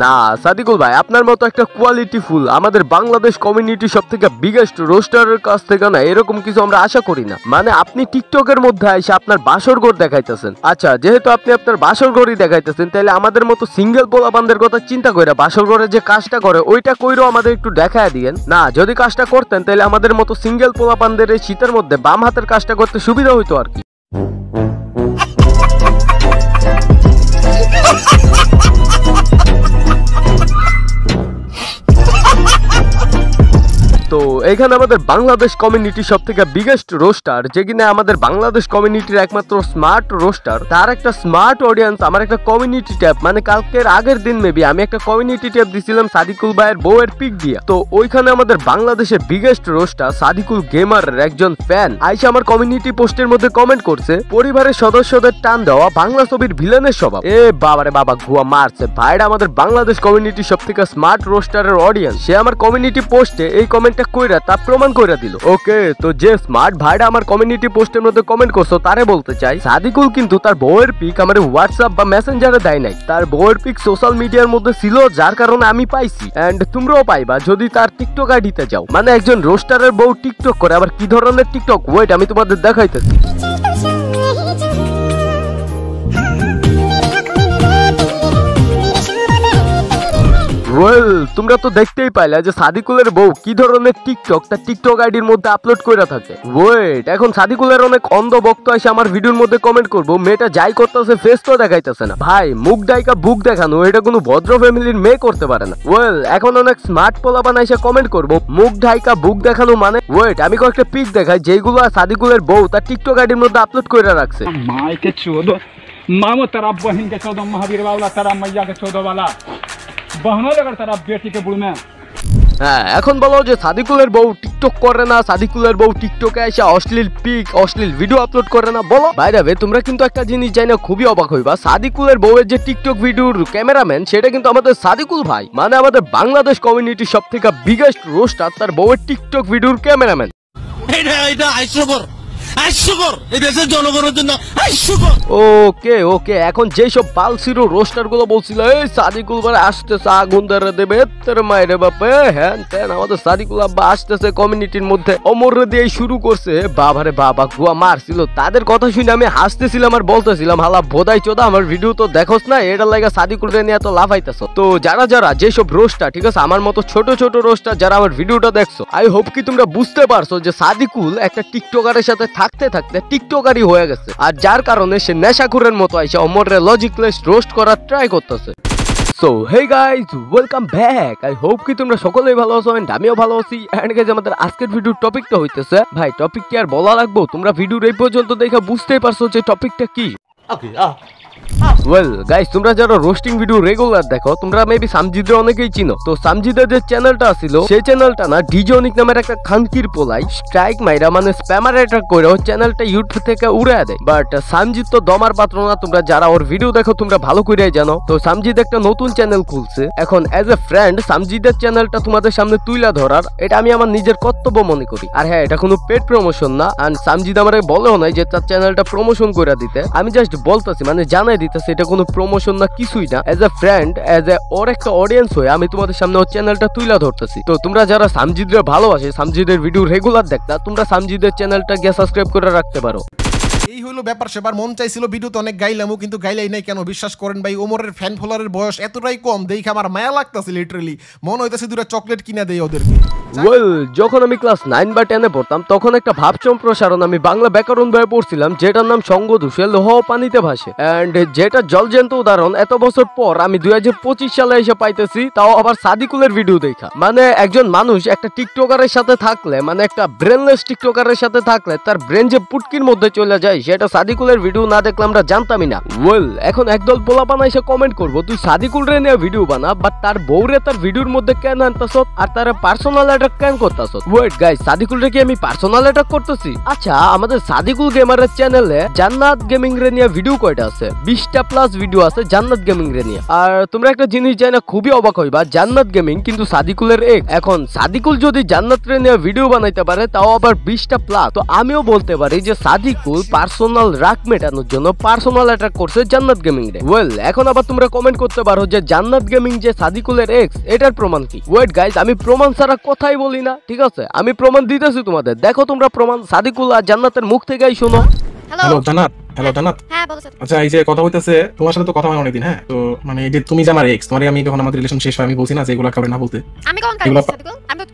না সাদিকুল ভাই, আপনার মতো একটা কোয়ালিটি ফুল আমাদের বাংলাদেশ কমিউনিটি সব থেকে বিগেস্ট রোস্টারের কাছ থেকে না এরকম কিছু আমরা আশা করি না। মানে আপনি টিকটকের মধ্যে এসে আপনার বাসর ঘর দেখাইতেছেন। আচ্ছা, যেহেতু আপনি আপনার বাসর ঘরই দেখাইতেছেন, তাহলে আমাদের মতো সিঙ্গেল পোলাপানদের কথা চিন্তা করে বাসর ঘরে যে কাজটা করে ওইটা কইরো আমাদের একটু দেখায় দিয়েন না। যদি কাজটা করতেন তাহলে আমাদের মতো সিঙ্গেল পোলাপানদের এই শীতের মধ্যে বাম হাতের কাজটা করতে সুবিধা হইতো আর কি। তো এখানে আমাদের বাংলাদেশ কমিউনিটি সব থেকে বিগেস্ট রোস্টার, যে কিনা আমাদের বাংলাদেশ কমিউনিটির একমাত্র স্মার্ট রোস্টার, তার একটা স্মার্ট অডিয়েন্স আমার একটা কমিউনিটি ট্যাব, মানে কালকের আগের দিন মেবি আমি একটা কমিউনিটি ট্যাব দিছিলাম সাদিকুল ভাইয়ের বউয়ের পিক দিয়া। তো ওইখানে আমাদের বাংলাদেশের বিগেস্ট রোস্টার সাদিকুল গেমারের একজন ফ্যান আইসা আমার কমিউনিটি পোস্টের মধ্যে কমেন্ট করছে, পরিবারের সদস্যদের টান দেওয়া বাংলা ছবির ভিলেনের স্বভাব। এ বাবারে বাবা, গুয়া মারছে ভাইরা আমাদের বাংলাদেশ কমিউনিটি সব থেকে স্মার্ট রোস্টারের অডিয়েন্স। সে আমার কমিউনিটি পোস্টে এই কমেন্টটা কইরা তা প্রমাণ কইরা দিল। ওকে, তো যে স্মার্ট ভাইরা আমার কমিউনিটি পোস্টের মধ্যে কমেন্ট করছো তারে বলতে চাই, সাদিকুল কিন্তু তার বউয়ের পিক আমার হোয়াটসঅ্যাপ বা মেসেঞ্জারে দেয় নাই। তার বউয়ের পিক সোশ্যাল মিডিয়ার মধ্যে ছিল, যার কারণে আমি পাইছি, এন্ড তোমরাও পাইবা যদি তার টিকটক আইডিতে যাও। মানে একজন রোস্টারের বউ টিকটক করে, আবার কি ধরনের টিকটক ওয়েট আমি তোমাদের দেখাইতেছি। ওয়েল, তোমরা তো দেখতেই পাইলা যে সাদিকুলের বউ কি ধরনের টিকটক তার টিকটক আইডির মধ্যে আপলোড করে থাকে। ওয়েট, এখন সাদিকুলের অনেক অন্ধ ভক্ত এসে আমার ভিডিওর মধ্যে কমেন্ট করবো মেয়েটা যাই করতেছে ফেস তো দেখাইতেছে না। ভাই, মুখ ডাইকা বুক দেখানো এটা কোনো ভদ্র ফ্যামিলির মেয়ে করতে পারে না। ওয়েল, এখন অনেক স্মার্ট পোলাপান এসে কমেন্ট করবো মুখ ঢাইকা বুক দেখানো মানে। ওয়েট, আমি কয়েকটা পিক দেখাই যেগুলো সাদিকুলের বউ তার টিকটক আইডির মধ্যে আপলোড করে রাখছে। मामो तेरा बहन के 14 महावीर वाला, तेरा मैया के 14 वाला बहनों लगा तेरा बेटी के बुढ़ में। হ্যাঁ, এখন বলো যে সাদিকুলের বউ টিকটক করে না, সাদিকুলের বউ টিকটকে এসে অশ্লীল পিক অশ্লীল ভিডিও আপলোড করে না, বলো। বাইরে তোমরা কিন্তু একটা জিনিস জানি না, খুবই অবাক হইবা, সাদিকুলের বউয়ের যে টিকটক ভিডিওর ক্যামেরাম্যান সেটা কিন্তু আমাদের সাদিকুল ভাই, মানে আমাদের বাংলাদেশ কমিউনিটি সব থেকে বিগেস্ট রোস্টার, তার বউয়ের টিকটক ভিডিওর ক্যামেরাম্যান। ওকে ওকে, এখন যেসব বালসিরো রোস্টার গুলো বলছিল এই সাদিকুল ভাই আসতেছে আগুন ধরে দেবে তোর মায়ের বাপে হ্যান তেন, আমাদের সাদিকুল আব্বা আসতেছে কমিউনিটির মধ্যে অমর দিয়ে শুরু করছে, বাবারে বাবা গুয়া মারছিল। তাদের কথা শুনে আমি হাসতেছিলাম আর বলতেছিলাম হালা বোধাই চোদা আমার ভিডিও তো দেখোস না, এটা লাগা সাদিকুল রে নিয়ে এত লাফাইতেছ। তো যারা যারা যেসব রোস্টার, ঠিক আছে, আমার মতো ছোট ছোট রোস্টার যারা আমার ভিডিওটা দেখছো, আই হোপ কি তোমরা বুঝতে পারছো যে সাদিকুল একটা টিকটকারের সাথে থাকতে থাকতে টিকটকারই হয়ে গেছে, আর যার কারণে সে নেশাখুরের মতো আইসা অমরের লজিকলেস রোস্ট করার ট্রাই করতেছে। So hey guys, welcome back. I hope কি তোমরা সকলেই ভালো আছো এন্ড আমিও ভালো আছি। এন্ড গাইজ, আমাদের আজকের ভিডিওর টপিকটা হইতেছে, ভাই টপিক কি আর বলা লাগবো, তোমরা ভিডিওর এই পর্যন্ত দেখে বুঝতেই পারছো যে টপিকটা কি। ওয়েল গাইস, তোমরা যারা রোস্টিং ভিডিও রেগুলার দেখো তোমরা মেবি সামজিদের অনেকেই চিনো। তো সামজিদের যে চ্যানেলটা ছিল সেই চ্যানেলটা না ডিজনিক নামের একটা খানকির পোলাই স্ট্রাইক মাইরা মানে স্প্যামার অ্যাটাক করে ওর চ্যানেলটা ইউটিউব থেকে উড়ে দেয়। বাট সামজিদ তো দমার পাত্র না, তোমরা যারা ওর ভিডিও দেখো তোমরা ভালো করেই জানো। তো সামজিদ একটা নতুন চ্যানেল খুলছে, এখন এজ এ ফ্রেন্ড সামজিদের চ্যানেলটা তোমাদের সামনে তুইলা ধরার এটা আমি আমার নিজের কর্তব্য মনে করি। আর হ্যাঁ, এটা কোনো পেড প্রমোশন না, আর সামজিদ আমারে বলেও নাই যে তার চ্যানেলটা প্রমোশন করে দিতে। আমি জাস্ট বলতেছি, মানে জানাই দিতেছে এটা কোনো প্রমোশন না, কিছুই না। As a friend, as a ওর একটা অডিয়েন্স হয়ে আমি তোমাদের সামনে ওর চ্যানেলটা তুইলা ধরতেছি। তো তোমরা যারা সামজিদের ভালোবাসে, সামজিদের ভিডিও রেগুলার দেখতা, তোমরা সামজিদের চ্যানেলটা গিয়ে সাবস্ক্রাইব করে রাখতে পারো। এই হলো ব্যাপার। সেবার মন চাইছিল ভিডিওতে অনেক গাইলামও, কিন্তু গাইলাই নাই কেন বিশ্বাস করেন ভাই, ওমরের ফ্যান ফলোয়ারের বয়স এতটাই কম দেখে আমার মায়া লাগতেছে, লিটারালি মন হইতেছে দুটো চকলেট কিনা দেই ওদেরকে। ওয়েল, যখন আমি ক্লাস 9 বা 10 এ পড়তাম তখন একটা ভাব সম্প্রসারণ আমি বাংলা ব্যাকরণ বইয়ে পড়ছিলাম, যেটার নাম সঙ্গদোষে লোহ পানিতে ভাসে, এন্ড যেটা জলজন্ত উদাহরণ এত বছর পর আমি 2025 সালে এসে পাইতেছি, তাও আবার সাদিকুলের ভিডিও দেখা। মানে একজন মানুষ একটা টিকটকারের সাথে থাকলে, মানে একটা ব্রেনলেস টিকটকারের সাথে থাকলে তার ব্রেন যে পুটকির মধ্যে চলে যায় সেটা সাদিকুলের ভিডিও না দেখলে আমরা জানতামই না। ওয়েল, এখন একদল পোলাপান এসে কমেন্ট করবো তুই সাদিকুল রে নিয়ে ভিডিও বানা, বাট তার বউরে তার ভিডিওর মধ্যে কেন আনতাছ আর তার পার্সোনাল অ্যাটাক কেন করতাছ। ওয়েট গাইস, সাদিকুল রে কি আমি পার্সোনাল অ্যাটাক করতেছি? আচ্ছা, আমাদের সাদিকুল গেমারের চ্যানেলে জান্নাত গেমিং রে নিয়ে ভিডিও কয়টা আছে? 20টা প্লাস ভিডিও আছে জান্নাত গেমিং রে নিয়ে। আর তোমরা একটা জিনিস জানো, খুবই অবাক হইবা, জান্নাত গেমিং কিন্তু সাদিকুলের এক। এখন সাদিকুল যদি জান্নাত রে নিয়ে ভিডিও বানাইতে পারে তাও আবার 20টা প্লাস, তো আমিও বলতে পারি যে সাদিকুল পার্সোনাল রাগ মেটানোর জন্য পার্সোনাল অ্যাটাক করছে জান্নাত গেমিং রে। ওয়েল এখন আবার তোমরা কমেন্ট করতে পারো যে জান্নাত গেমিং যে সাদিকুলের এক্স, এটার প্রমাণ কি? ওয়েট গাইজ, আমি প্রমাণ ছাড়া কথাই বলি না, ঠিক আছে? আমি প্রমাণ দিতেছি তোমাদের, দেখো তোমরা প্রমাণ সাদিকুল আর জান্নাতের মুখ থেকেই শোনো। হ্যালো জান্নাত, হ্যালো জান্নাত। হ্যাঁ বলো স্যার। আচ্ছা এই যে কথা হইতেছে তোমার সাথে তো কথা হয় অনেকদিন, হ্যাঁ তো মানে এই যে তুমি যে আমার এক্স, তোমারে আমি যখন আমাদের রিলেশন শেষ হয় আমি বলছি না যে এগুলো কাউকে না বলতে। আমি কখন কারো এগুলো- সাথে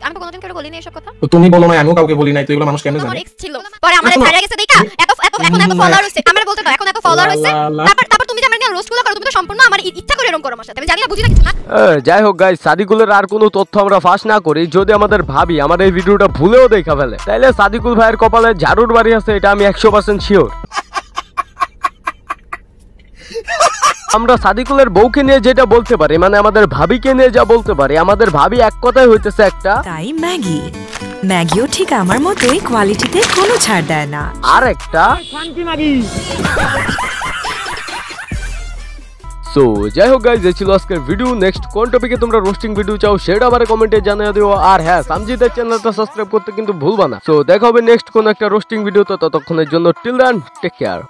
আমি তো কোনোদিন কারো বলিনি এসব কথা। তো তুমি বলো না, আমিও কাউকে বলি নাই, তো এগুলো মানুষ কেমনে আমার জানে? এক্স ছিল, পরে আমাদের শোনো। ছাড়া গেছে দেখা এত এখন এত ফলোয়ার হইছে, আমরা বলতে দাও এখন এত ফলোয়ার হইছে। লা, লা। তারপর তুমি যে আমার নিয়ে রোস্ট গুলো করো, তুমি তো সম্পূর্ণ আমার ইচ্ছা করে এরকম করো আমার সাথে, আমি জানি না বুঝি না কিছু না। যাই হোক গাইজ, সাদিকুলের আর কোনো তথ্য আমরা ফাঁস না করি, যদি আমাদের ভাবি আমার এই ভিডিওটা ভুলেও দেখা ফেলে, তাইলে সাদিকুল ভাইয়ের কপালে ঝাড়ুর বাড়ি আছে, এটা আমি 100% শিওর। আমরা সাদিকুলের বউকে নিয়ে যেটা বলতে পারি, মানে আমাদের ভাবিকে নিয়ে যা বলতে পারি, আমাদের ভাবি এক কথাই হইতেছে একটা, তাই ম্যাগিও ঠিক আমার মতোই কোয়ালিটিতে কোনো ছাড় দেয় না। আর একটা সো যাই হোক গাইজ, এই ছিল আজকের ভিডিও। নেক্সট কোন টপিকে তোমরা রোস্টিং ভিডিও চাও সেটা আবার কমেন্টে জানিয়ে দিও। আর হ্যাঁ, সামজিদের চ্যানেলটা সাবস্ক্রাইব করতে কিন্তু ভুলবা না। সো দেখা হবে নেক্সট কোন একটা রোস্টিং ভিডিও, তো ততক্ষণের জন্য টিল দেন টেক কেয়ার।